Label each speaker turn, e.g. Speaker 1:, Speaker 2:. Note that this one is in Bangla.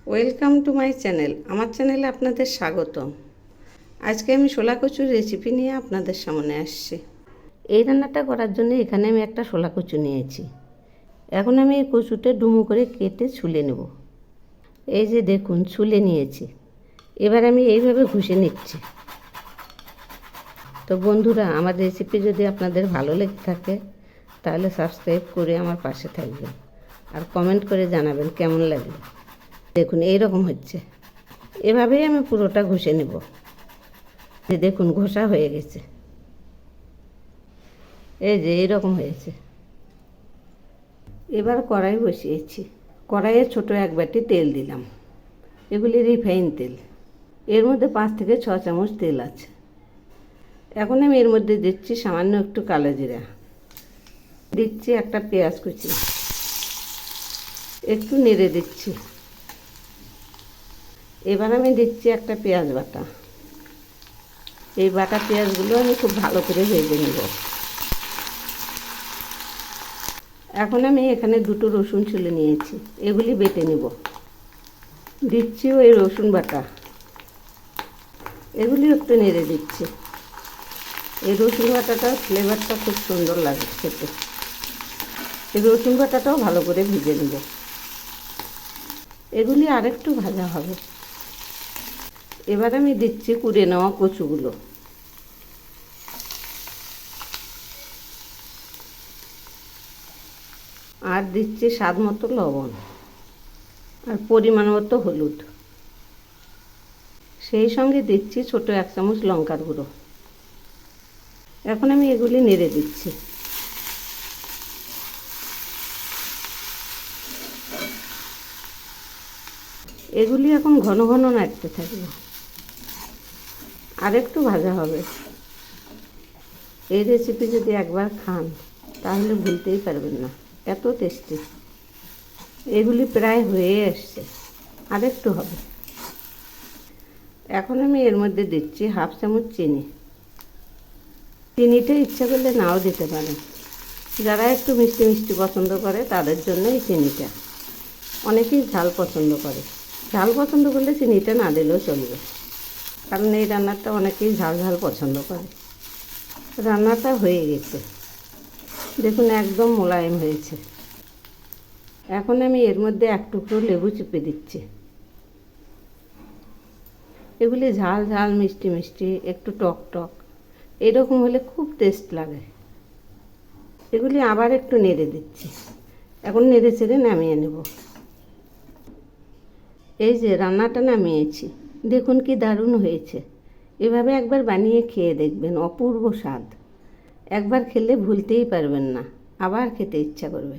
Speaker 1: Welcome to my channel. আমার চ্যানেলে আপনাদের স্বাগতম। আজকে আমি শোলা কচুর রেসিপি নিয়ে আপনাদের সামনে আসছি। এই রান্নাটা করার জন্য এখানে আমি একটা শোলা কচু নিয়েছি। এখন আমি এই কচুটা ডুমো করে কেটে ছুলে নেব। এই যে দেখুন, ছুলে নিয়েছি। এবার আমি এইভাবে ঘষে নিচ্ছি। তো বন্ধুরা, আমার রেসিপি যদি আপনাদের ভালো লেগে থাকে তাহলে সাবস্ক্রাইব করে আমার পাশে থাকবেন আর কমেন্ট করে জানাবেন কেমন লাগলো। দেখুন এইরকম হচ্ছে। এভাবেই আমি পুরোটা ঘষে নেব। দেখুন ঘষা হয়ে গেছে। এই যে এইরকম হয়েছে। এবার কড়াই বসিয়েছি। কড়াইয়ে ছোট এক বাটি তেল দিলাম। এগুলি রিফাইন তেল। এর মধ্যে 5 থেকে 6 চামচ তেল আছে। এখন আমি এর মধ্যে দিচ্ছি সামান্য একটু কালো জিরা, দিচ্ছি একটা পেঁয়াজ কুচি, একটু নেড়ে দিচ্ছি। এবার আমি দিচ্ছি একটা পেঁয়াজ বাটা। এই বাটা পেঁয়াজগুলো আমি খুব ভালো করে ভেজে নেব। এখন আমি এখানে 2টো রসুন ছুলে নিয়েছি, এগুলি বেটে নেব। দিচ্ছি ওই রসুন বাটা, এগুলি একটু নেড়ে দিচ্ছি। এই রসুন বাটাটার ফ্লেভারটা খুব সুন্দর লাগে খেতে। এই রসুন বাটাটাও ভালো করে ভেজে নেব। এগুলি আরেকটু ভাজা হবে। এবার আমি দিচ্ছি কুড়ে নেওয়া কচুগুলো। আর দিচ্ছি স্বাদ মতো লবণ আর পরিমাণ মতো হলুদ। সেই সঙ্গে দিচ্ছি ছোট 1 চামচ লঙ্কার গুঁড়ো। এখন আমি এগুলি নেড়ে দিচ্ছি। এগুলি এখন ঘন ঘন নাড়তে থাকবে। আর একটু ভাজা হবে। এই রেসিপি যদি একবার খান তাহলে ভুলতেই পারবেন না, এত টেস্টি। এগুলি প্রায় হয়ে আসছে, আর একটু হবে। এখন আমি এর মধ্যে দিচ্ছি 1/2 চামচ চিনি। চিনিটা ইচ্ছা করলে নাও দিতে পারেন। যারা একটু মিষ্টি মিষ্টি পছন্দ করে তাদের জন্য এই চিনিটা। অনেকেই ঝাল পছন্দ করে। ঝাল পছন্দ করলে চিনিটা না দিলেও চলবে, কারণ এই রান্নাটা অনেকেই ঝাল ঝাল পছন্দ করে। রান্নাটা হয়ে গেছে, দেখুন একদম মোলায়েম হয়েছে। এখন আমি এর মধ্যে 1 টুকরো লেবু চিপে দিচ্ছি। এগুলি ঝাল ঝাল মিষ্টি মিষ্টি একটু টক টক এরকম হলে খুব টেস্ট লাগে। এগুলি আবার একটু নেড়ে দিচ্ছি। এখন নেড়ে চেড়ে নামিয়ে নেব। এই যে রান্নাটা নামিয়েছি, দেখুন কি দারুণ হয়েছে। এভাবে একবার বানিয়ে খেয়ে দেখবেন, অপূর্ব স্বাদ। একবার খেলে ভুলতেই পারবেন না, আবার খেতে ইচ্ছা করবে।